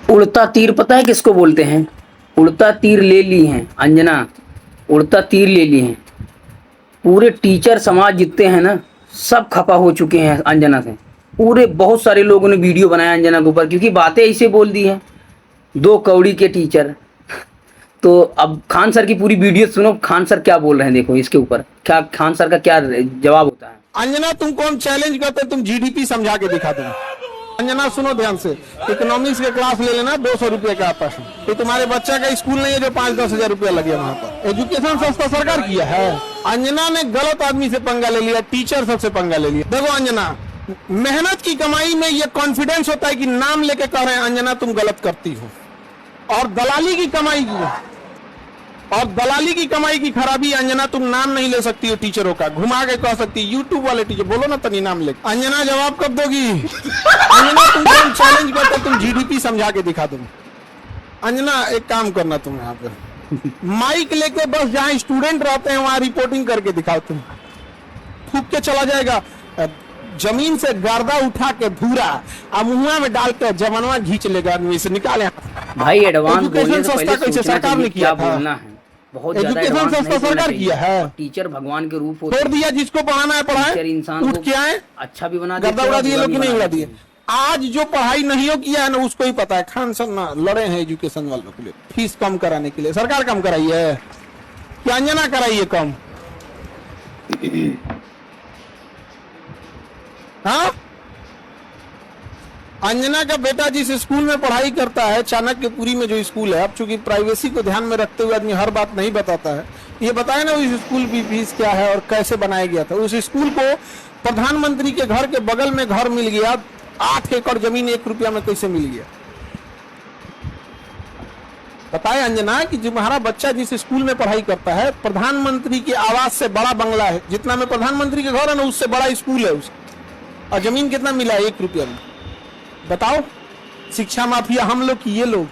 उड़ता तीर पता है किसको बोलते हैं? उड़ता तीर ले ली हैं अंजना, उड़ता तीर ले ली हैं। पूरे टीचर समाज जितने हैं ना, सब खफा हो चुके हैं अंजना से। पूरे बहुत सारे लोगों ने वीडियो बनाया अंजना के ऊपर, क्योंकि बातें ऐसे बोल दी हैं, दो कौड़ी के टीचर। तो अब खान सर की पूरी वीडियो सुनो, खान सर क्या बोल रहे हैं, देखो इसके ऊपर क्या खान सर का क्या जवाब होता है। अंजना तुमको हम चैलेंज करते तुम जीडीपी समझा के दिखा दो। अंजना सुनो ध्यान से, इकोनॉमिक्स के क्लास ले लेना 200 रुपए का आपस में। तो तुम्हारे बच्चा का स्कूल नहीं है जो 5-10 हजार रुपया लगे वहां पर। एजुकेशन सस्ता सरकार किया है। अंजना ने गलत आदमी से पंगा ले लिया, टीचर सबसे पंगा ले लिया। देखो अंजना, मेहनत की कमाई में ये कॉन्फिडेंस होता है कि नाम लेके कह रहे हैं अंजना तुम गलत करती हो। और दलाली की कमाई की खराबी अंजना, तुम नाम नहीं ले सकती हो टीचरों का, घुमा के कह सकती यूट्यूब वाले टीचर बोलो ना तनी नाम ले। अंजना जवाब कब दोगी? अंजना तुमको हम चैलेंज करते तुम जीडीपी समझा के दिखा दो। अंजना एक काम करना, तुम यहाँ पे माइक लेके बस जहाँ स्टूडेंट रहते हैं वहां रिपोर्टिंग करके दिखाओ। तुम थूक के चला जाएगा, जमीन से गर्दा उठा के धूरा अब मुंह में डाल के जवानवा घींच लेगा आदमी से, निकाले। भाई एडवांस बोलने से पहले कैसे सोचना सरकार ने चाहिए किया क्या था। बोलना है। बहुत ज्यादा एजुकेशन एडवांस सस्ता नहीं बोलना सरकार चाहिए। किया है। और टीचर भगवान के रूप होते छोड़ दिया, जिसको पढ़ाना है पढ़ाए, टीचर इंसान उठ को के आए, अच्छा भी बना गर्दा देते हैं उड़ा और दिए बुरा लोग भी नहीं बना उड़ा देते दिए। हैं। आज जो पढ़ाई नहीं किया है ना उसको ही पता है। खान सर ना लड़े हैं एजुकेशन वालों के लिए, फीस कम कराने के लिए। सरकार कम कराई है क्या? अंजना कराई है कम? हाँ, अंजना का बेटा जिस स्कूल में पढ़ाई करता है, चाणक्यपुरी में जो स्कूल है, अब चूंकि प्राइवेसी को ध्यान में रखते हुए आदमी हर बात नहीं बताता है, ये बताए ना उस स्कूल की फीस क्या है और कैसे बनाया गया था। उस स्कूल को प्रधानमंत्री के घर के बगल में घर मिल गया, 8 एकड़ जमीन 1 रुपया में कैसे मिल गया? बताए अंजना कि तुम्हारा बच्चा जिस स्कूल में पढ़ाई करता है, प्रधानमंत्री के आवास से बड़ा बंगला है, जितना में प्रधानमंत्री के घर है ना उससे बड़ा स्कूल है उसका, और जमीन कितना मिला है? 1 रुपया में। बताओ, शिक्षा माफिया हम लोग की ये लोग।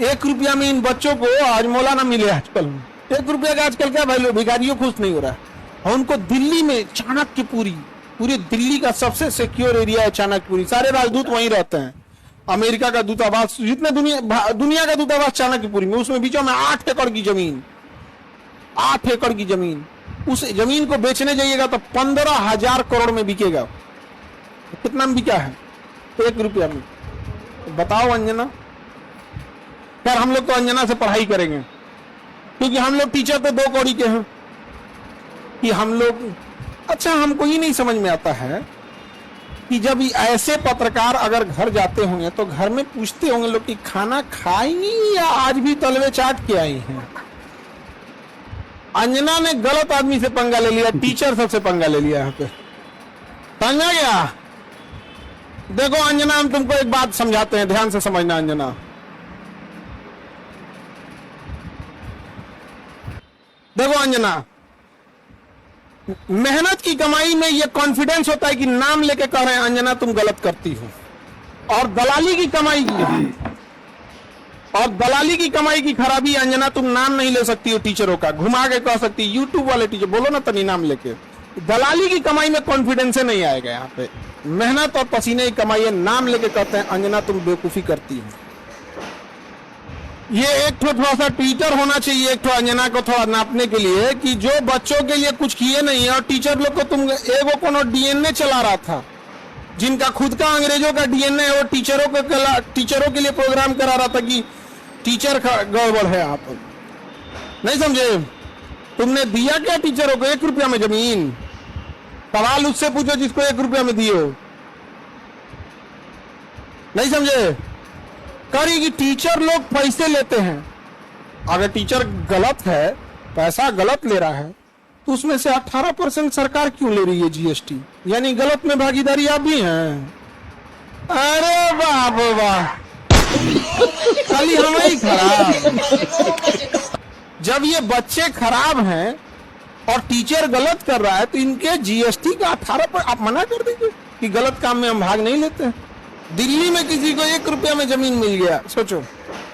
1 रुपया में इन बच्चों को हजमोला ना मिले आजकल। 1 रुपया का आजकल क्या वैल्यू? भिखारियों खुश नहीं हो रहा है। और उनको दिल्ली में चाणक्यपुरी, पूरी दिल्ली का सबसे सिक्योर एरिया है चाणक्यपुरी, सारे राजदूत वहीं रहते हैं। अमेरिका का दूतावास, जितने दुनिया का दूतावास चाणक्यपुरी में, उसमें बीचों में 8 एकड़ की जमीन, 8 एकड़ की जमीन। उस जमीन को बेचने जाइएगा तो 15,000 करोड़ में बिकेगा। कितना में बिका है? 1 रुपया में। बताओ अंजना। यार हम लोग तो अंजना से पढ़ाई करेंगे, क्योंकि हम लोग टीचर तो 2 कौड़ी के हैं कि हम लोग। अच्छा, हमको ही नहीं समझ में आता है कि जब ऐसे पत्रकार अगर घर जाते होंगे तो घर में पूछते होंगे लोग कि खाना खाई या आज भी तलवे चाट के आई हैं। अंजना ने गलत आदमी से पंगा ले लिया, टीचर सबसे पंगा ले लिया। यहाँ पे समझा गया? देखो अंजना, हम तुमको एक बात समझाते हैं, ध्यान से समझना अंजना। देखो अंजना, मेहनत की कमाई में ये कॉन्फिडेंस होता है कि नाम लेके कह रहे हैं अंजना तुम गलत करती हो। और दलाली की कमाई की खराबी अंजना, तुम नाम नहीं ले सकती हो टीचरों का, घुमा के कह सकती यूट्यूब वाले टीचर बोलो ना तनी नाम लेके। दलाली की कमाई में कॉन्फिडेंस नहीं आएगा। यहाँ पे मेहनत और पसीने की कमाई है, नाम लेके कहते हैं अंजना तुम बेवकूफी करती हो। ये एक थोड़ा सा ट्विटर होना चाहिए एक अंजना को थोड़ा नापने के लिए कि जो बच्चों के लिए कुछ किए नहीं है। और टीचर लोग को तुम एगो कोनो डीएनए चला रहा था, जिनका खुद का अंग्रेजों का डीएनए है, वो टीचरों के लिए प्रोग्राम करा रहा था कि टीचर गड़बड़ है। आप नहीं समझे? तुमने दिया क्या टीचरों को? 1 रुपया में जमीन। सवाल उससे पूछो जिसको 1 रुपया में दिए हो। नहीं समझे? करेगी, टीचर लोग पैसे लेते हैं। अगर टीचर गलत है, पैसा गलत ले रहा है, तो उसमें से 18% सरकार क्यों ले रही है जीएसटी? यानी गलत में भागीदारी आप भी हैं। अरे बाप वाह, खाली हम ही खराब। जब ये बच्चे खराब हैं और टीचर गलत कर रहा है तो इनके जीएसटी का 18% आप मना कर दीजिए कि गलत काम में हम भाग नहीं लेते हैं। दिल्ली में किसी को 1 रुपया में जमीन मिल गया, सोचो।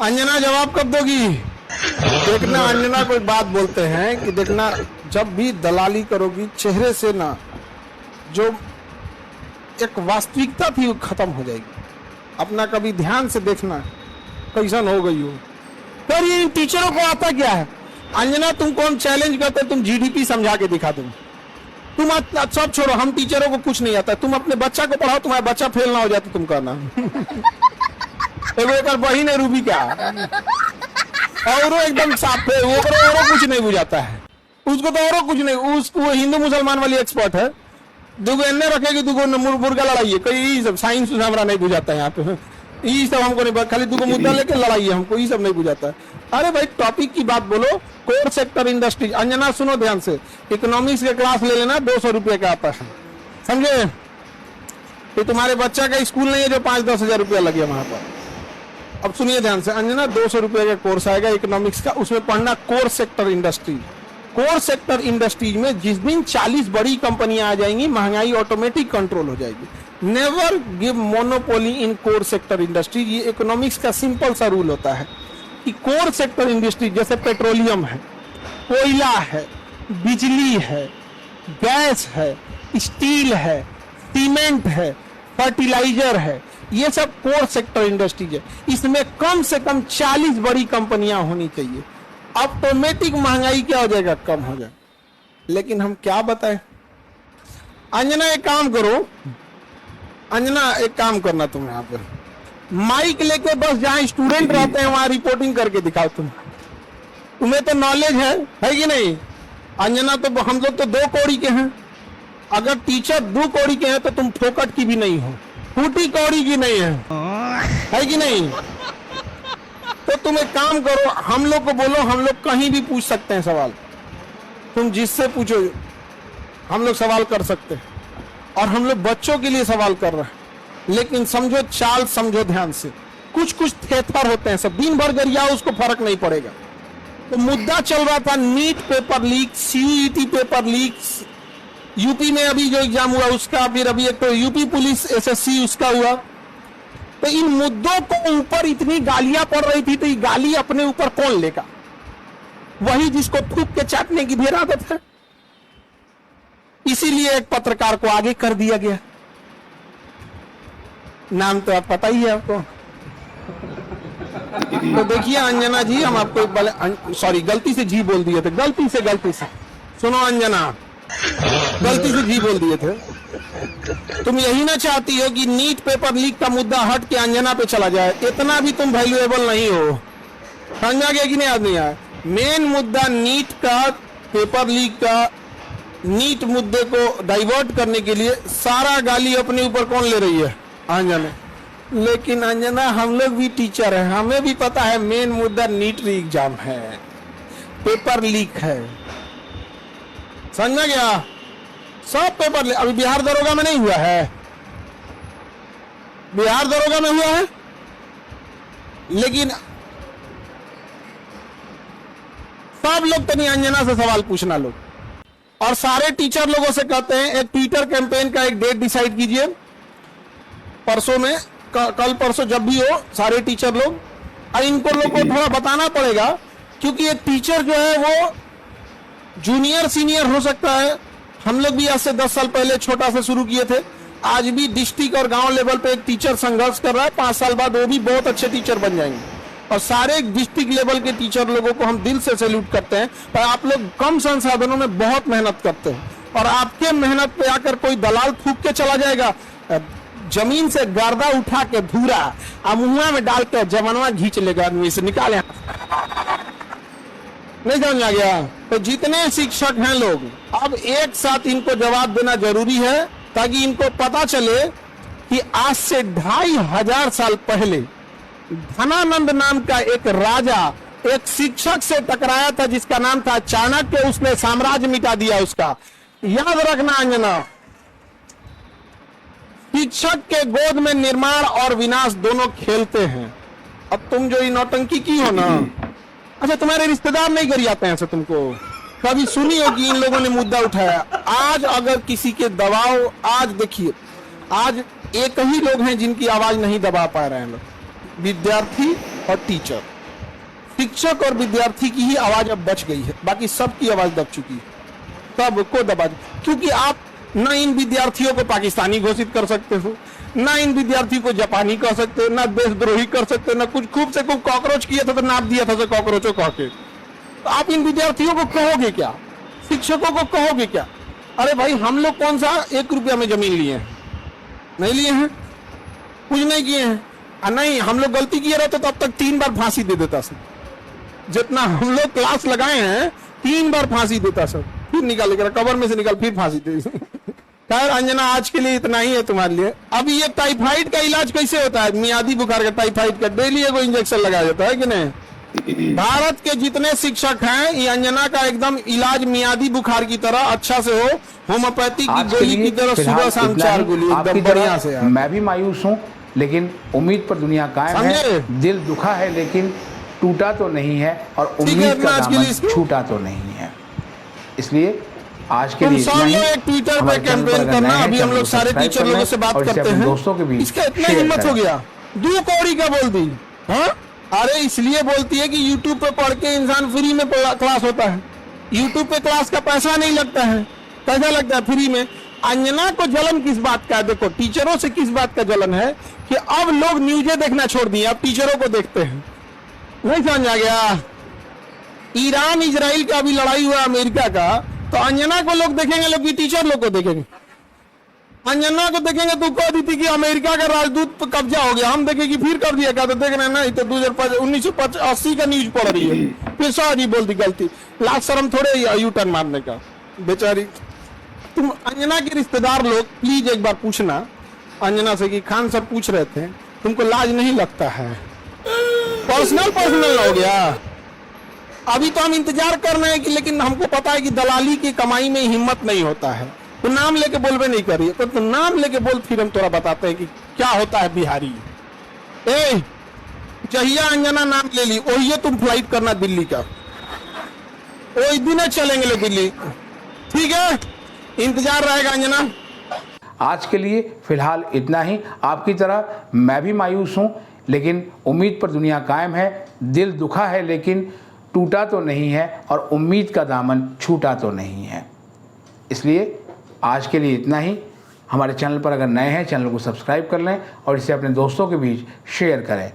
अंजना जवाब कब दोगी? देखना अंजना कोई बात बोलते हैं कि देखना जब भी दलाली करोगी चेहरे से ना जो एक वास्तविकता थी वो खत्म हो जाएगी। अपना कभी ध्यान से देखना कैसन हो गई हो। पर ये इन टीचरों को आता क्या है? अंजना तुमको हम चैलेंज करते, तुम जीडीपी समझा के दिखा दो। तुम सब छोड़ो, हम टीचरों को कुछ नहीं आता, तुम अपने बच्चा को पढ़ाओ, तुम्हारा बच्चा फेल ना हो जाए तो तुम करना। एक बहन है रूबी का, और एकदम साफ है, वो और कुछ नहीं बुझाता है उसको, तो और कुछ नहीं, उसको हिंदू मुसलमान वाली एक्सपर्ट है। दुगो एन्ने रखेगी, दुगो मुर्गा लड़ाई है, कई सब साइंस हमारा नहीं बुझाता है यहाँ पे, ये सब हमको नहीं, खाली दुगो मुद्दा लेके लड़ाई है, हमको ये सब नहीं बुझाता है। अरे भाई टॉपिक की बात बोलो, कोर सेक्टर इंडस्ट्री। अंजना सुनो ध्यान से, इकोनॉमिक्स के क्लास ले लेना, 200 रुपये का आता है, समझे? तो तुम्हारे बच्चा का स्कूल नहीं है जो 5-10 हजार रुपया लगे वहां पर। अब सुनिए ध्यान से अंजना, 200 रुपये का कोर्स आएगा इकोनॉमिक्स का, उसमें पढ़ना core sector industry. Core sector industries में जिस दिन 40 बड़ी कंपनियां आ जाएंगी, महंगाई ऑटोमेटिक कंट्रोल हो जाएगी। नेवर गिव मोनोपोली इन कोर सेक्टर इंडस्ट्री। ये इकोनॉमिक्स का सिंपल सा रूल होता है कि कोर सेक्टर इंडस्ट्री जैसे पेट्रोलियम है, कोयला है, बिजली है, गैस है, स्टील है, सीमेंट है, फर्टिलाइजर है, ये सब कोर सेक्टर इंडस्ट्रीज है। इसमें कम से कम 40 बड़ी कंपनियां होनी चाहिए, ऑटोमेटिक महंगाई क्या हो जाएगा? कम हो जाएगा। लेकिन हम क्या बताएं? अंजना एक काम करो, अंजना एक काम करना, तुम यहाँ पे माइक लेके बस जहां स्टूडेंट रहते हैं वहां रिपोर्टिंग करके दिखाओ। तुम्हें तो नॉलेज है कि नहीं? अंजना तो हम लोग तो 2 कौड़ी के हैं, अगर टीचर 2 कौड़ी के हैं तो तुम फोकट की भी नहीं हो, फूटी कौड़ी की नहीं है कि नहीं? तो तुम एक काम करो, हम लोग को बोलो, हम लोग कहीं भी पूछ सकते हैं सवाल, तुम जिससे पूछो हम लोग सवाल कर सकते हैं, और हम लोग बच्चों के लिए सवाल कर रहे हैं। लेकिन समझो चाल, समझो ध्यान से, कुछ कुछ थेथर होते हैं, सब दिन भर गरियाओ उसको फर्क नहीं पड़ेगा। तो मुद्दा चल रहा था NEET paper leak, CET paper leak, UP में अभी जो एग्जाम हुआ उसका, फिर अभी एक तो यूपी पुलिस एसएससी उसका हुआ। तो इन मुद्दों को ऊपर इतनी गालियां पड़ रही थी, तो ये गाली अपने ऊपर कौन लेगा? वही जिसको थूक के चाटने की ढेर आदत है। इसीलिए एक पत्रकार को आगे कर दिया गया, नाम तो आप पता ही है आपको। तो देखिए अंजना जी, हम आपको सॉरी गलती से जी बोल दिए थे, गलती से सुनो अंजना, गलती से जी बोल दिए थे। तुम यही ना चाहती हो कि नीट पेपर लीक का मुद्दा हट के अंजना पे चला जाए? इतना भी तुम वैल्यूएबल नहीं हो, समझा गया कि नहीं आदमी? यार मेन मुद्दा नीट का, पेपर लीक का, नीट मुद्दे को डाइवर्ट करने के लिए सारा गाली अपने ऊपर कौन ले रही है? अंजना। लेकिन अंजना हम लोग भी टीचर हैं, हमें भी पता है मेन मुद्दा नीट एग्जाम है, पेपर लीक है, समझा गया? सब पेपर लीक। अभी बिहार दरोगा में नहीं हुआ है, बिहार दरोगा में हुआ है, लेकिन सब लोग तो नहीं, अंजना से सवाल पूछना लोग, और सारे टीचर लोगों से कहते हैं एक ट्विटर कैंपेन का एक डेट डिसाइड कीजिए, परसों में, कल परसों जब भी हो, सारे टीचर लोग, और इनको लोग को थोड़ा बताना पड़ेगा, क्योंकि एक टीचर जो है वो जूनियर सीनियर हो सकता है। हम लोग भी आज से 10 साल पहले छोटा से शुरू किए थे, आज भी डिस्ट्रिक्ट और गांव लेवल पे एक टीचर संघर्ष कर रहा है, 5 साल बाद वो भी बहुत अच्छे टीचर बन जाएंगे। और सारे डिस्ट्रिक्ट लेवल के टीचर लोगों को हम दिल से सैल्यूट करते हैं, पर आप लोग कम संसाधनों में बहुत मेहनत करते हैं, और आपके मेहनत पे आकर कोई दलाल थूक के चला जाएगा, जमीन से गर्दा उठा के धूरा मुंह में डाल के जमनवा घींच लेगा, आदमी से निकाले, नहीं समझ आ गया? तो जितने शिक्षक हैं लोग, अब एक साथ इनको जवाब देना जरूरी है, ताकि इनको पता चले कि आज से 2500 साल पहले धनानंद नाम का एक राजा एक शिक्षक से टकराया था, जिसका नाम था चाणक्य, उसने साम्राज्य मिटा दिया उसका। याद रखना अंजना, शिक्षक के गोद में निर्माण और विनाश दोनों खेलते हैं। अब तुम जो नौटंकी की हो ना, अच्छा तुम्हारे रिश्तेदार नहीं करी आते हैं ऐसे? तुमको कभी सुनी हो कि इन लोगों ने मुद्दा उठाया? आज अगर किसी के दबाव, आज देखिए, आज एक ही लोग हैं जिनकी आवाज नहीं दबा पा रहे हैं लोग, विद्यार्थी और टीचर। शिक्षक और विद्यार्थी की ही आवाज अब बच गई है, बाकी सबकी आवाज दब चुकी है, सबको दबा, क्योंकि आप न इन विद्यार्थियों को पाकिस्तानी घोषित कर सकते हो, ना इन विद्यार्थियों को जापानी कह सकते, ना देशद्रोही कर सकते, ना कुछ खूब से खूब कॉकरोच किया था तो नाप दिया था कॉकरोचों कह के। तो आप इन विद्यार्थियों को कहोगे क्या, शिक्षकों को कहोगे क्या? अरे भाई हम लोग कौन सा 1 रुपया में जमीन लिए हैं? नहीं लिए हैं, कुछ नहीं किए हैं। नहीं, हम लोग गलती किए रहते तो अब तक 3 बार फांसी दे देता सर। जितना हम लोग क्लास लगाए हैं 3 बार फांसी देता सर, फिर निकाल कर कबर में से निकाल फिर फांसी दे। खैर अंजना, आज के लिए इतना ही है तुम्हारे लिए। अब ये टाइफाइड का इलाज कैसे होता है? मियादी बुखार का, टाइफाइड का डेली एगो इंजेक्शन लगाया जाता है कि नहीं? भारत के जितने शिक्षक हैं, ये अंजना का एकदम इलाज मियादी बुखार की तरह अच्छा से हो, होम्योपैथी की गोली की तरह सुबह शाम 4 गोली एकदम बढ़िया से। मैं भी मायूस हूँ, लेकिन उम्मीद पर दुनिया कायम है। दिल दुखा है लेकिन टूटा तो नहीं है, और उम्मीद का दामन छूटा तो नहीं है। इसलिए आज के लिए इतना ही। एक ट्विटर पे कैंपेन करना। अभी हम लोग सारे टीचर लोगों से बात करते हैं, दोस्तों के बीच इसका इतना हिम्मत हो गया, 2 कौड़ी का बोल दी। हाँ, अरे इसलिए बोलती है कि YouTube पे पढ़ के इंसान फ्री में क्लास होता है। YouTube पे क्लास का पैसा नहीं लगता है, कैसा लगता है? फ्री में। अंजना को जलन किस बात का है? देखो, टीचरों से किस बात का जलन है कि अब लोग न्यूज़ें देखना छोड़ दिए, अब टीचरों को देखते हैं। नहीं समझ आ गया? ईरान इजराइल का अभी लड़ाई हुआ अमेरिका का, तो अंजना को लोग देखेंगे, लोग भी टीचर लोग को देखेंगे। अंजना को देखेंगे तो कह दी थी कि अमेरिका का राजदूत पर कब्जा हो गया, हम देखेंगे फिर कर दिया। क्या तो देख रहे हैं ना, तो 1980 का न्यूज पढ़ रही है, फिर सॉरी बोल दी, गलती। लास्ट शर्म थोड़े यू टर्न मारने का, बेचारी। तुम अंजना के रिश्तेदार लोग प्लीज एक बार पूछना अंजना से कि खान सर पूछ रहे थे, तुमको लाज नहीं लगता है? पर्सनल हो गया। अभी तो हम इंतजार कर रहे हैं कि, लेकिन हमको पता है कि दलाली की कमाई में हिम्मत नहीं होता है। तो नाम लेके बोलबे नहीं करिए, तो नाम लेके बोल, फिर हम थोड़ा बताते हैं कि क्या होता है बिहारी। ए, जहिया अंजना नाम ले ली, वही तुम फ्लाइट करना दिल्ली का, वही दिन चलेंगे लोग दिल्ली, ठीक है? इंतजार रहेगा अंजना। आज के लिए फिलहाल इतना ही। आपकी तरह मैं भी मायूस हूँ, लेकिन उम्मीद पर दुनिया कायम है। दिल दुखा है लेकिन टूटा तो नहीं है, और उम्मीद का दामन छूटा तो नहीं है। इसलिए आज के लिए इतना ही। हमारे चैनल पर अगर नए हैं, चैनल को सब्सक्राइब कर लें और इसे अपने दोस्तों के बीच शेयर करें।